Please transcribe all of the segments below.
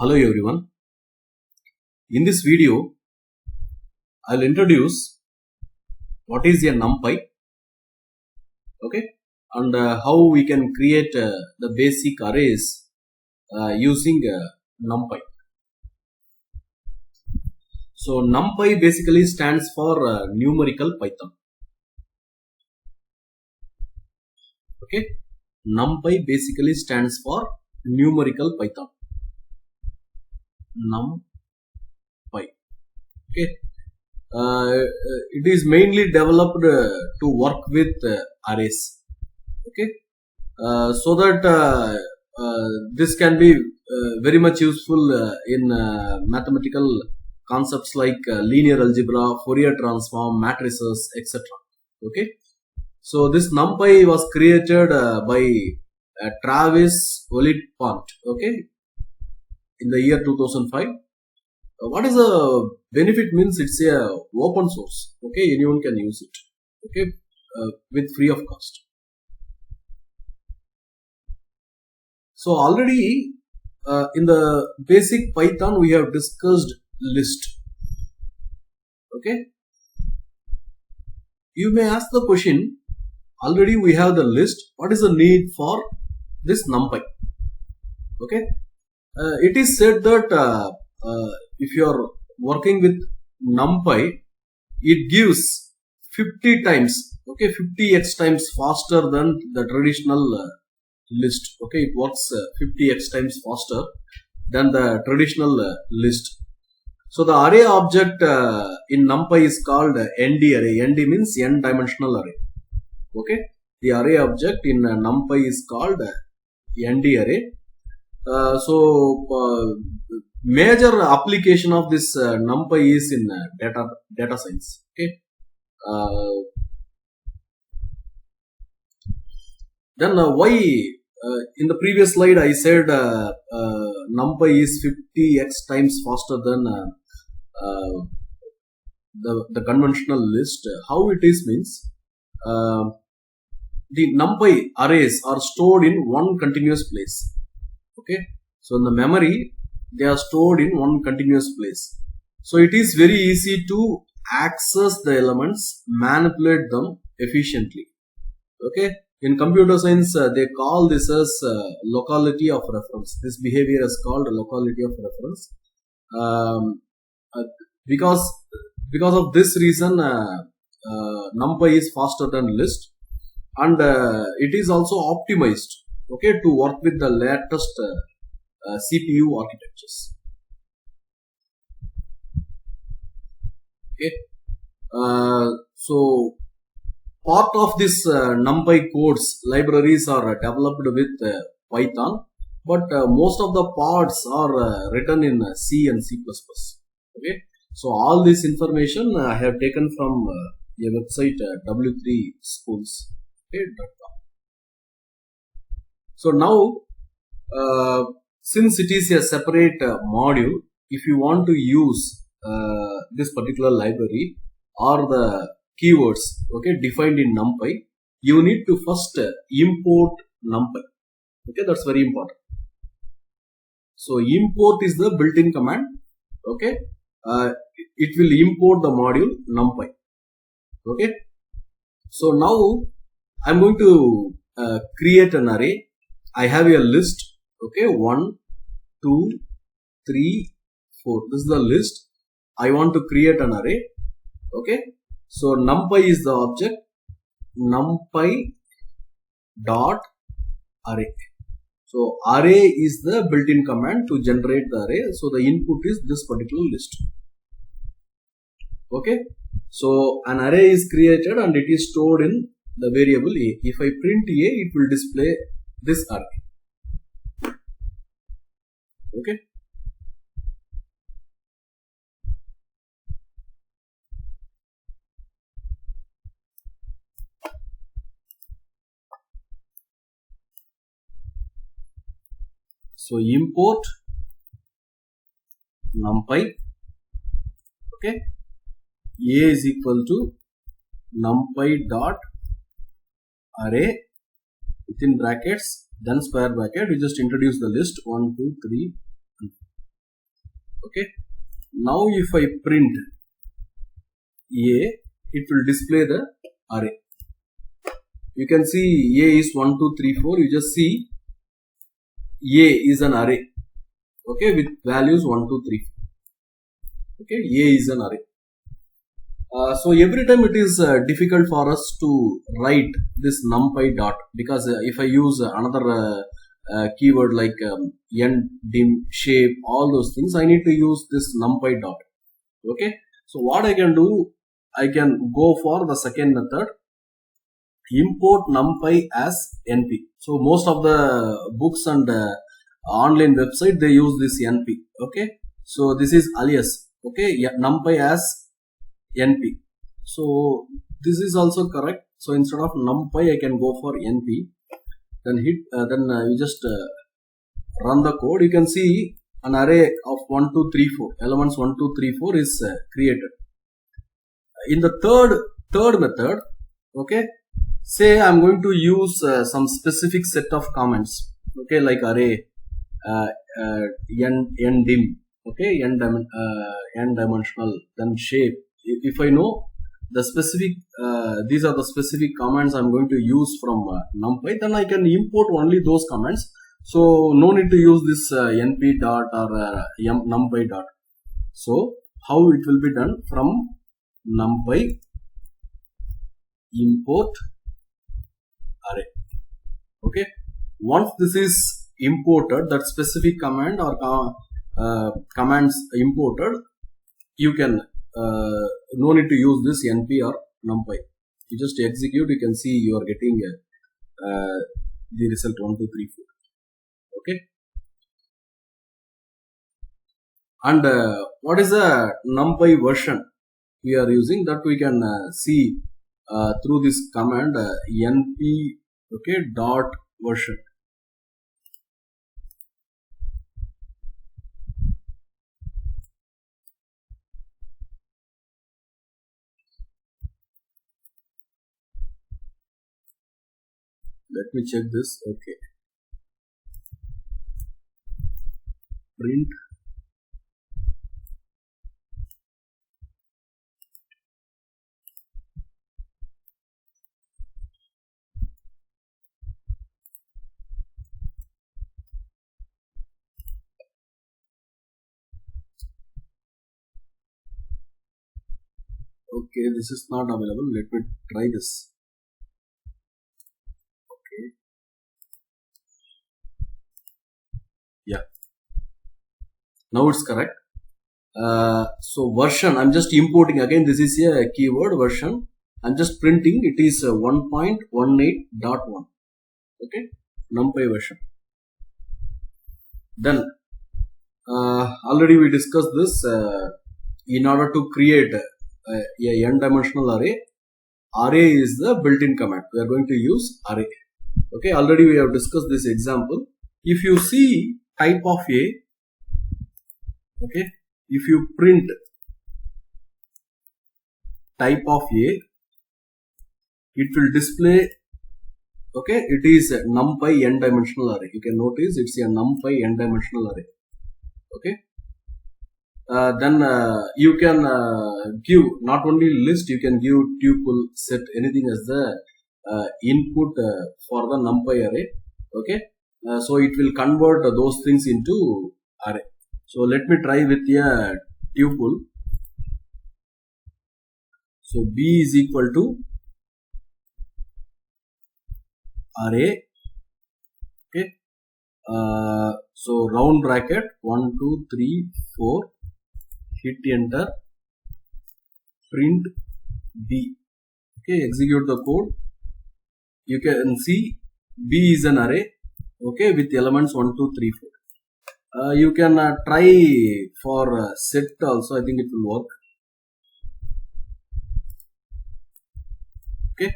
Hello everyone. In this video, I'll introduce what is a NumPy, okay, and how we can create the basic arrays using NumPy. So NumPy basically stands for numerical Python. Okay, NumPy basically stands for numerical Python. NumPy. Okay. It is mainly developed to work with arrays. Okay, so that this can be very much useful in mathematical concepts like linear algebra, Fourier transform, matrices, etc. Okay, so this NumPy was created by Travis Oliphant. Okay, in the year 2005. What is the benefit? Means it's a open source. Okay, anyone can use it. Okay, with free of cost. So already in the basic Python we have discussed list. Okay, you may ask the question. Already we have the list. What is the need for this NumPy? Okay, it is said that if you are working with NumPy, it gives 50 times, okay, 50x times faster than the traditional list. Okay, it works 50x times faster than the traditional list. So the array object in NumPy is called ND array. ND means n dimensional array. Okay, the array object in NumPy is called ND array. Major application of this NumPy is in data science. Okay, then why in the previous slide I said NumPy is 50x times faster than the conventional list. How it is means the NumPy arrays are stored in one continuous place. Okay, so in the memory they are stored in one continuous place. So it is very easy to access the elements, manipulate them efficiently. Okay, in computer science they call this as locality of reference. This behavior is called locality of reference. Because of this reason NumPy is faster than list, and it is also optimized, okay, to work with the latest CPU architectures. Okay, so part of this NumPy codes libraries are developed with Python, but most of the parts are written in C and C++. Okay, so all this information I have taken from a website w3schools. Okay, so now since it is a separate module, if you want to use this particular library or the keywords, okay, defined in NumPy, you need to first import NumPy. Okay, that's very important. So import is the built-in command. Okay, it will import the module NumPy. Okay, so now I'm going to create an array. I have a list. Okay, 1, 2, 3, 4. This is the list. I want to create an array. Okay, so NumPy is the object. NumPy dot array. So array is the built-in command to generate the array. So the input is this particular list. Okay, so an array is created and it is stored in the variable a. If I print a, it will display this array. Okay, so import NumPy. Okay, a is equal to NumPy dot array within brackets, then square bracket. We just introduce the list 1, 2, 3. Okay. Now if I print A, it will display the array. You can see A is 1, 2, 3, 4. You just see A is an array. Okay, with values 1, 2, 3. Okay, A is an array. So every time it is difficult for us to write this numpy dot, because if I use another keyword like end, dim, shape, all those things, I need to use this numpy dot. Okay, so what I can do, I can go for the second method, import numpy as np. So most of the books and online website, they use this np. Okay, so this is alias. Okay, yeah, numpy as np. So this is also correct. So instead of numpy, I can go for np. Then you just run the code. You can see an array of 1, 2, 3, 4 elements. 1, 2, 3, 4 is created. In the third method, okay, say I'm going to use some specific set of comments. Okay, like array, n dim. Okay, n dimensional. Then shape. If I know the specific, these are the specific commands I'm going to use from numpy, then I can import only those commands. So no need to use this np dot or numpy dot. So how it will be done? From numpy import array. Okay, once this is imported, that specific command or commands imported, you can no need to use this np or numpy. You just execute, you can see you are getting the result 1, 2, 3, 4. Okay, and what is the numpy version we are using? That we can see through this command np, okay, dot version. Let me check this. Okay, print okay, this is not available. Let me try this. Okay, yeah, now it's correct. So version, I'm just importing again. This is a keyword version. I'm just printing. It is 1.18.1. Okay, numpy version. Then already we discussed this. In order to create a n-dimensional array, array is the built-in command. We are going to use array. Okay, already we have discussed this example. If you see type of A, okay, if you print type of A, it will display, okay, it is a numpy n-dimensional array. You can notice it's a numpy n-dimensional array. Okay, then you can give not only list, you can give tuple, set, anything as the input for the numpy array. Okay, so it will convert those things into array. So let me try with a tuple. So b is equal to array. Okay, so round bracket 1, 2, 3, 4. Hit enter, print b. Okay, execute the code. You can see b is an array, okay, with elements 1, 2, 3, 4. You can try for set also. I think it will work. Okay,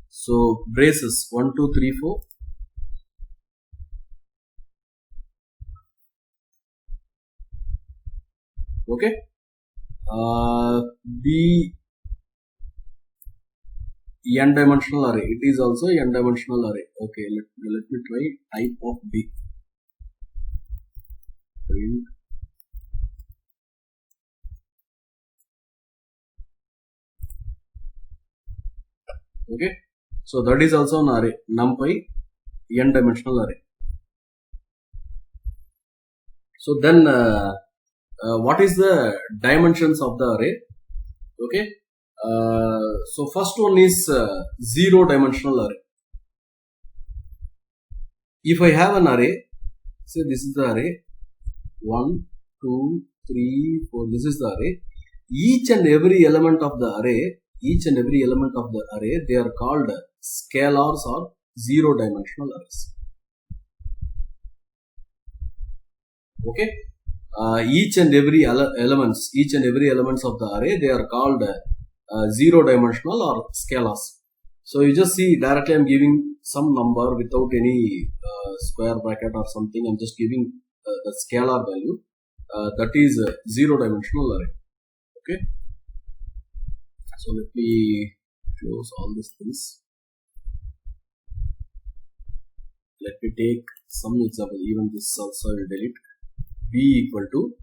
so braces 1, 2, 3, 4. Okay, b n-dimensional array. It is also n-dimensional array. Okay, let me try type of b. Print Okay, so that is also an array, numpy n dimensional array. So then what is the dimensions of the array? Okay, so first one is zero dimensional array. If I have an array, say this is the array 1 2 3 4, this is the array. Each and every element of the array, they are called scalars or zero dimensional arrays. Okay, each and every elements of the array, they are called zero dimensional or scalars. So you just see directly I'm giving some number without any square bracket or something. I'm just giving the scalar value, that is zero dimensional array. Okay, so let me close all these things. Let me take some example. Even this also I will delete. B equal to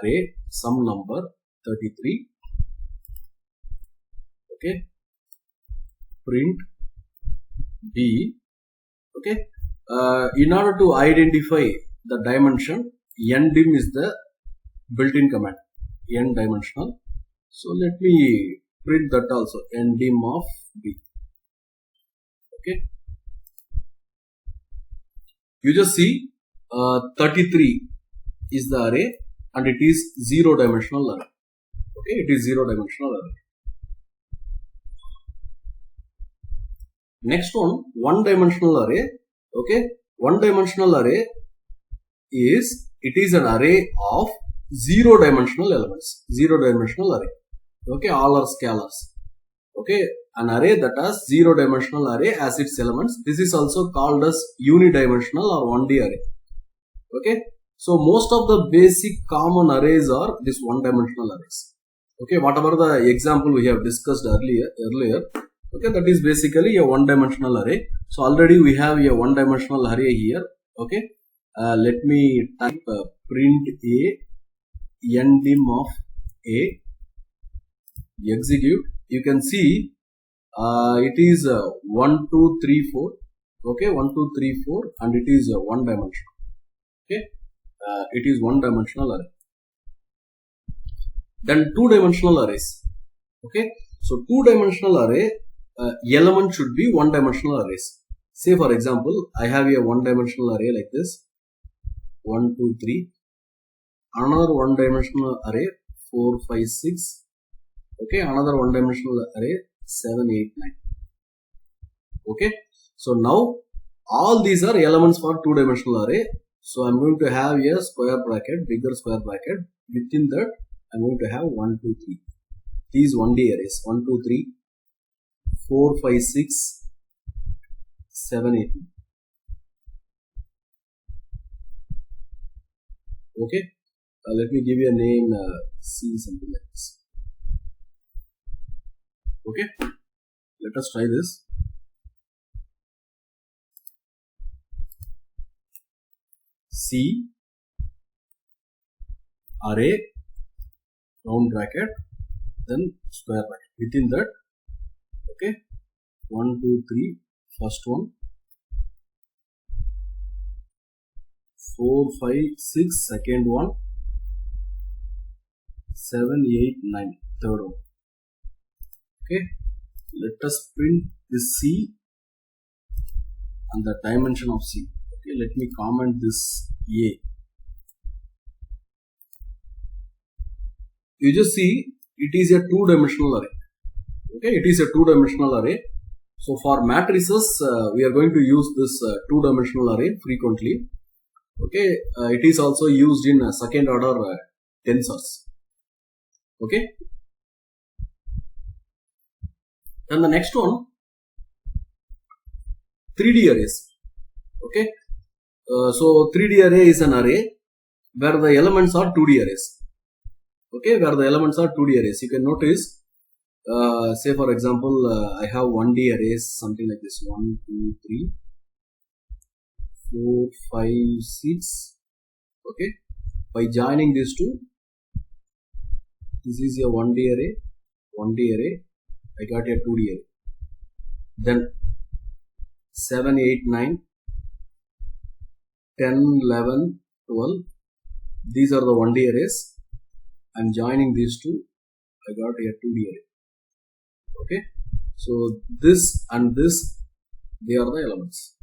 array some number 33. Okay, print B. Okay, in order to identify the dimension, ndim is the built-in command, n dimensional. So let me print that also, ndim of B. Okay, you just see 33 is the array and it is zero dimensional array. Okay, it is zero dimensional array. Next one dimensional array. Okay, one dimensional array is, it is an array of zero dimensional elements, zero dimensional array. Okay, all are scalars. Okay, an array that has zero dimensional array as its elements. This is also called as unidimensional or 1D array. Okay, so most of the basic common arrays are this one dimensional arrays. Okay, whatever the example we have discussed earlier, okay, that is basically a one dimensional array. So already we have a one dimensional array here. Okay, let me type print a ndim of a, execute. You can see it is 1 2 3 4. Okay, 1 2 3 4 and it is one dimensional. Okay, it is one dimensional array. Then two dimensional arrays. Okay, so two dimensional array element should be one dimensional arrays. Say for example, I have a one dimensional array like this, 1 2 3, another one dimensional array 4 5 6. Okay, another one dimensional array 7 8 9. Okay, so now all these are elements for two dimensional array. So I'm going to have a square bracket, bigger square bracket. Within that I'm going to have 1 2 3. These 1D arrays 1 2 3 4 5 6 7 8. Okay, let me give you a name, C, something like this. Okay, let us try this. C array round bracket, then square bracket. Within that, okay, 1 2 3, first one, 4 5 6, second one, 7 8 9, third one. Okay, let us print this C and the dimension of C. Okay, let me comment this A. You just see it is a two dimensional array. Okay, it is a two dimensional array. So for matrices, we are going to use this two dimensional array frequently. Okay, it is also used in second order tensors. Okay, then the next one, 3D arrays. Okay, so 3D array is an array where the elements are 2D arrays. Okay, where the elements are 2D arrays. You can notice, say for example, I have 1D arrays, something like this, 1 2 3 4 5 6. Okay, by joining these two, this is a 1D array, I got a 2D array. Then 7, 8, 9, 10, 11, 12. These are the 1D arrays. I'm joining these two. I got a 2D array. Okay. So this and this, they are the elements.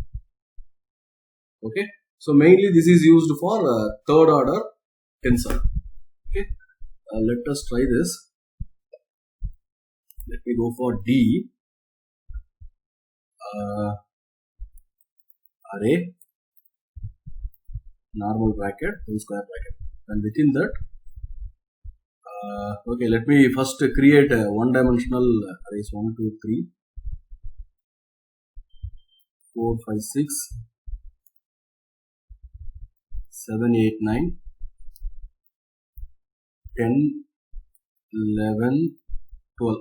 Okay. So mainly this is used for third order tensor. Okay. Let us try this. Let me go for D. Array, normal bracket, whole square bracket, and within that, okay, let me first create a one-dimensional arrays 1, 2, 3, 4, 5, 6, 7, 8, 9, 10, 11, 12.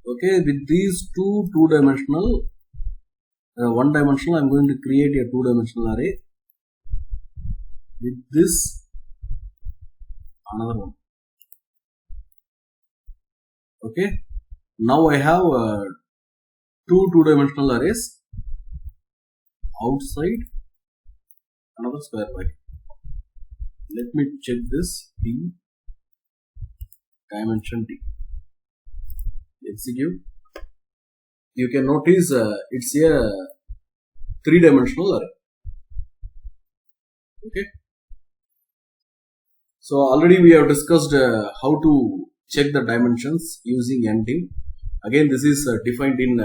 Okay, with these two-dimensional, one-dimensional, I'm going to create a two-dimensional array. With this, another one. Okay, now I have two two-dimensional arrays outside another square bracket. Let me check this. D, dimension D. Execute. You can notice it's a three-dimensional array. Okay. So already we have discussed how to check the dimensions using NDIM. Again, this is defined in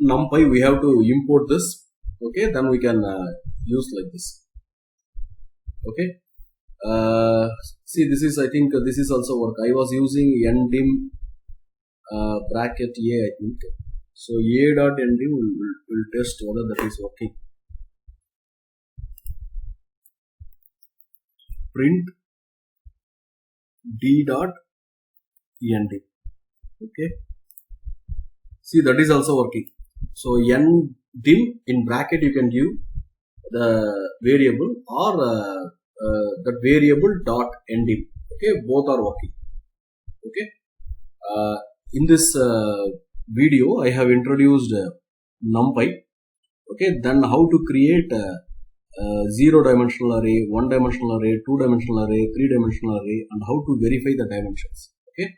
NumPy. We have to import this. Okay, then we can use like this. Okay. See, this is, I think this is also work. I was using NDIM bracket A, I think. So a.ndim will test whether that is working. Print d.ndim. Okay. See, that is also working. So ndim in bracket you can give the variable or that variable dot ndim. Okay, both are working. Okay. In this video, I have introduced NumPy. Okay, then how to create zero-dimensional array, one-dimensional array, two-dimensional array, three-dimensional array, and how to verify the dimensions. Okay,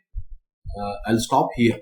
I'll stop here.